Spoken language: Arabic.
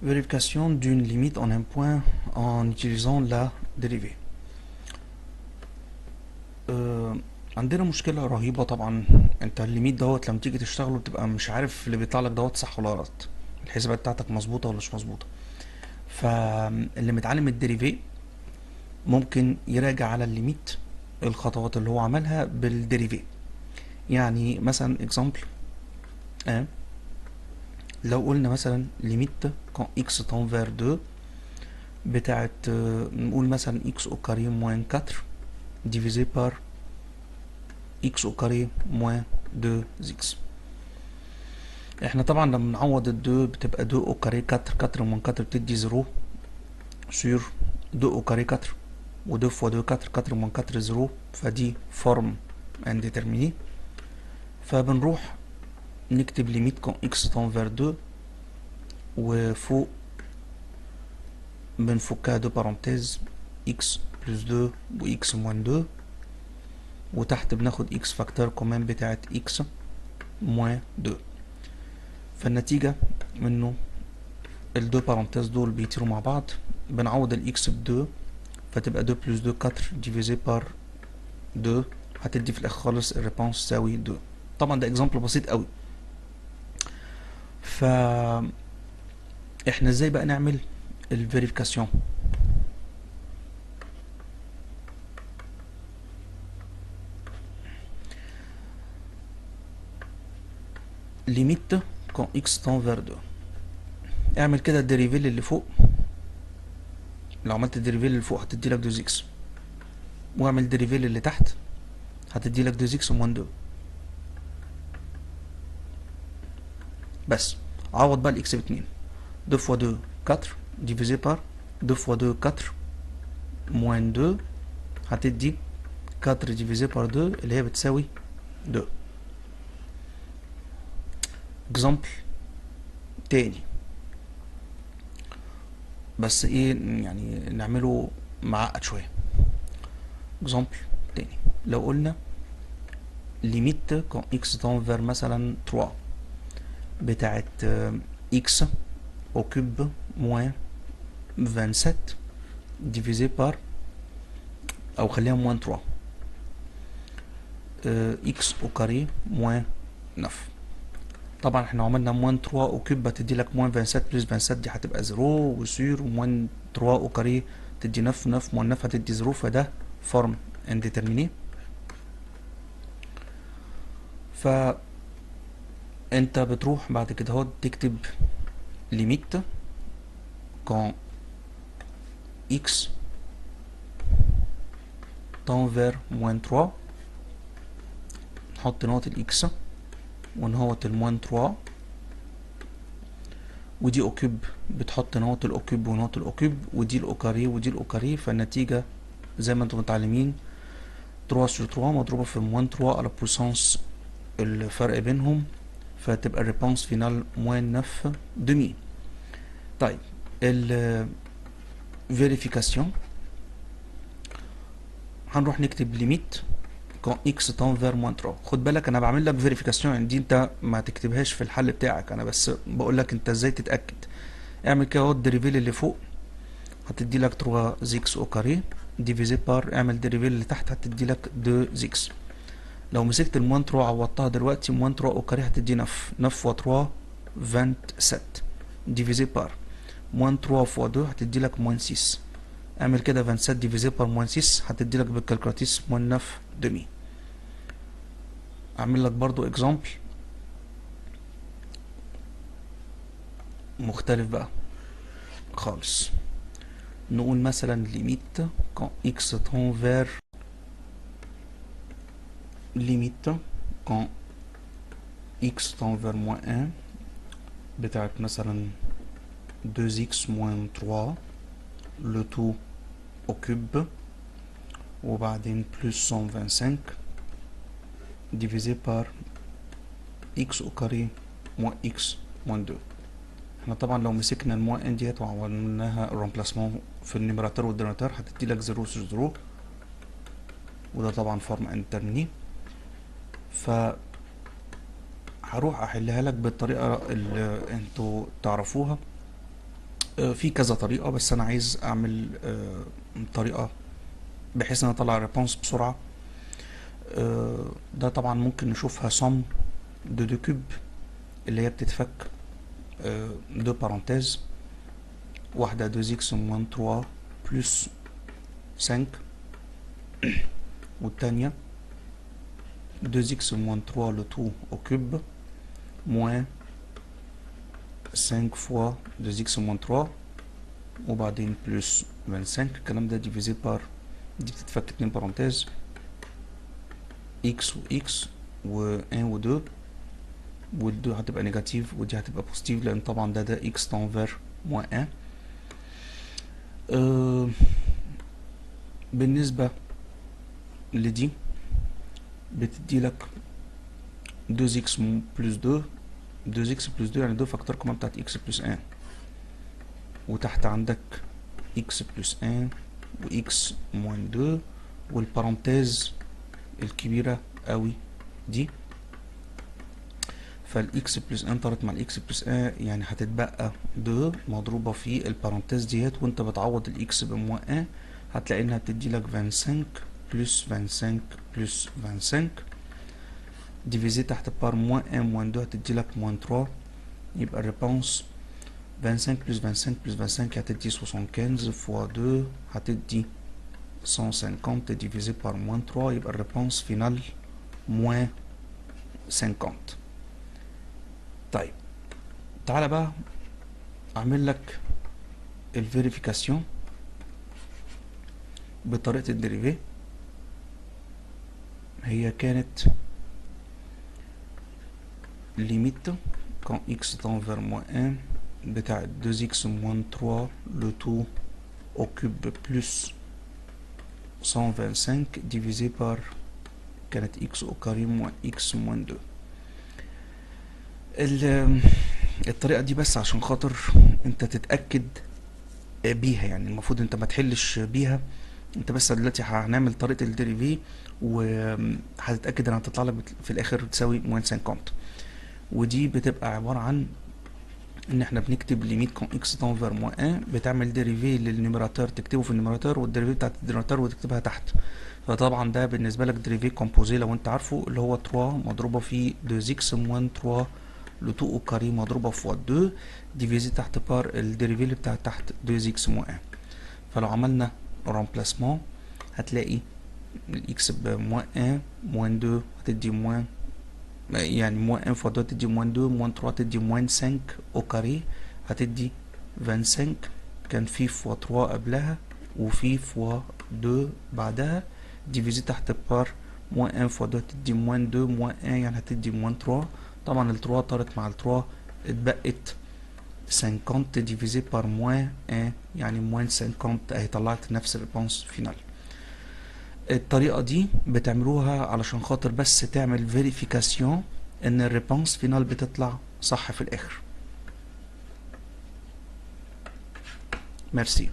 Vérification d'une limite en un point en utilisant la dérivée. آه، عندنا مشكلة رهيبة طبعا. انت الليميت دوت لما تيجي تشتغله بتبقى مش عارف اللي بيطلع لك دوت صح ولا غلط، الحسبة بتاعتك مظبوطة ولا مش مظبوطة. فاللي متعلم الديريفي ممكن يراجع على الليميت الخطوات اللي هو عملها بالديريفي. يعني مثلا اكزامبل، لو قلنا مثلا ليميت كون اكس تون فير 2 بتاعت نقول مثلا اكس او كاري موان 4 divisé par x au carré moins 2x. احنا طبعا لما نعوض الدو بتبقى 2 au carré 4 4 من 4 بتدي 0 sur 2 au carré 4 و 2 fois 2 4 4 من 4 0، فدي فورم indéterminée. فبنروح نكتب ليميت كون x tend vers 2 وفوق بنفكها دو بارونتيز x plus 2 و x moins 2، وتحت بناخد x فاكتور كمان بتاعت x moins 2. فالنتيجة منه الدو بارونتيز دول بيطيروا مع بعض، بنعوض الاكس ب 2 فتبقى 2 بلس 2 4 ديفيزي بار 2، هتدي في الاخر خالص الريبونس تساوي 2. طبعا ده اكزامبل بسيط قوي. ف احنا ازاي بقى نعمل الفيريفيكاسيون؟ ليميت كون اكس تون فير 2، اعمل كده الديريفيل اللي فوق. لو عملت الديريفيل اللي فوق هتدي لك 2 اكس، واعمل الديريفيل اللي تحت هتدي لك 2 اكس و 2. بس عوض بقى الاكس ب 2، 2 fois 2 4 divisé par 2 fois 2 4 moins 2، هتدي 4 divisé par 2 اللي هي بتساوي 2. اكزامبل تاني، بس ايه يعني نعمله معقد شويه. اكزامبل تاني، لو قلنا ليميت كون اكس تون فير مثلا 3 بتاعت اكس au cube moins 27 divisé par، او خليها moins 3 x au carré moins 9. طبعا احنا عملنا موان 3 او كيوب هتدي لك موان 27 بلس 27 دي هتبقى 0 وسير، وموان 3 او كاري تدي 9 9 موان 9 هتدي 0، فده فورم انديترميني. فانت بتروح بعد كده اهو تكتب ليميت كون اكس تون فير موان 3، نحط نقط الاكس ونهوت الموان 3، ودي اوكيب بتحط نقط الاوكيب ونقط الاوكيب، ودي الاوكاري ودي الاوكاري. فالنتيجة زي ما انتم متعلمين 3 sur 3 مضروبة في موان 3 على بويسانس الفرق بينهم، فتبقى الريبونس فينال موان 9 دمي. طيب ال verification هنروح نكتب ليميت كون اكس تون فير موان 3. خد بالك انا بعمل لك فيريفيكاسيون، يعني دي انت ما تكتبهاش في الحل بتاعك، انا بس بقول لك انت ازاي تتاكد. اعمل كده اهو الديريفيل اللي فوق هتدي لك 3 زيكس او كاري ديفيزي بار، اعمل ديريفيل اللي تحت هتدي لك 2 زيكس. لو مسكت الموان 3 عوضتها دلوقتي موان 3 او كاري هتدي 9 9 و 3 27 ديفيزي بار موان 3 فوا 2 هتدي لك موان 6. اعمل كده 27 ديفيزي بار موان 6 هتدي لك بالكالكولاتيس موان 9 دمي. اعمل لك برضو اكزامبل مختلف بقى خالص. نقول مثلا ليميت كون اكس تون فير ليميت كون اكس تون فير موان 1 بتاعت مثلا 2x moins 3 le tout au cube وبعدين plus 125 divisé par x au carré moins x moins 2. احنا طبعا لو مسكنا الموان ان ديت وعملناها رومبلاسمون في النيميراتور والدينوميناتور هتدي لك 0 sur 0، وده طبعا فورم انترميني. ف هروح احلها لك بالطريقه اللي انتوا تعرفوها. في كذا طريقة، بس انا عايز اعمل طريقة بحيث ان انا اطلع الريبونس بسرعة. ده طبعا ممكن نشوفها سوم دو كوب، اللي هي بتتفك دو بارونتيز، واحدة 2x موان 3 بلس 5، والتانية 2x موان 3 لو تو au cube موان 5 فوا 2x موان 3، وبعدين بلس 25. الكلام ده ديفيزي بار، دي بتتفك 2 بارونتيز x و x و 1 و 2، والدو هتبقى نيجاتيف ودي هتبقى بوزيتيف، لان طبعا ده x تنفر موان 1. بالنسبة لدي بتدي لك 2x بلس 2، 2x بلس 2 يعني 2 فاكتور كمان بتاعت x بلس 1، وتحت عندك x بلس 1 و x موان 2، والبارونتيز الكبيرة قوي دي، فالاكس بلس 1 طارت مع الاكس بلس 1، يعني هتتبقى 2 مضروبة في البارونتيز ديت، وانت بتعوض الاكس بموان 1 هتلاقي انها بتدي لك 25 بلس 25 بلس 25 ديفيزي تحت بار موان 1 موان 2 هتدي لك موان 3. يبقى الريبونس 25 بلس 25 بلس 25 هتدي 75 فوا 2 هتدي 150 ديفيزي بار موان 3، يبقى الريبونس فينال موان 50. طيب تعالى بقى اعمل لك الفيريفيكاسيون بطريقة الديريفي. هي كانت ليميت كان x تend vers moins 1 بتاع 2x moins 3 le tout au cube plus 125 divisé par كانت x au carré moins x moins 2. الطريقة دي بس عشان خاطر انت تتأكد بيها، يعني المفروض انت ما تحلش بيها، انت بس دلوقتي هنعمل طريقة الديريفي وهتتأكد انها هتطلع لك في الاخر تساوي موان 50. ودي بتبقى عبارة عن ان احنا بنكتب ليميت كون اكس تنفر موان 1، بتعمل ديريفي للنيميراتور تكتبه في النيميراتور، والديريفي بتاعت الدينوميناتور وتكتبها تحت. فطبعا ده بالنسبة لك ديريفي كومبوزي لو انت عارفه، اللي هو 3 مضروبة في 2x موان 3 لو تو او كاري مضروبة في 2 ديفيزي تحت بار الديريفي اللي بتاع تحت 2x موان 1. فلو عملنا رومبلاسمون هتلاقي الاكس بموان 1 موان 2 هتدي موان، يعني موان 1 فوا 2 تدي موان 2، موان 3 تدي موان 5 او كاري هتدي 25. كان في فوا 3 قبلها وفي فوا 2 بعدها ديفيزي تحت بار موان 1 فوا 2 تدي موان 2 موان 1 يعني هتدي موان 3. طبعا ال 3 طارت مع ال 3 اتبقت 50 ديفيزي بار موان 1 يعني موان 50 اهي طلعت نفس الريبونس فينال. الطريقة دي بتعملوها علشان خاطر بس تعمل فيريفيكاسيون ان الريبونس فينال بتطلع صح في الاخر. ميرسي.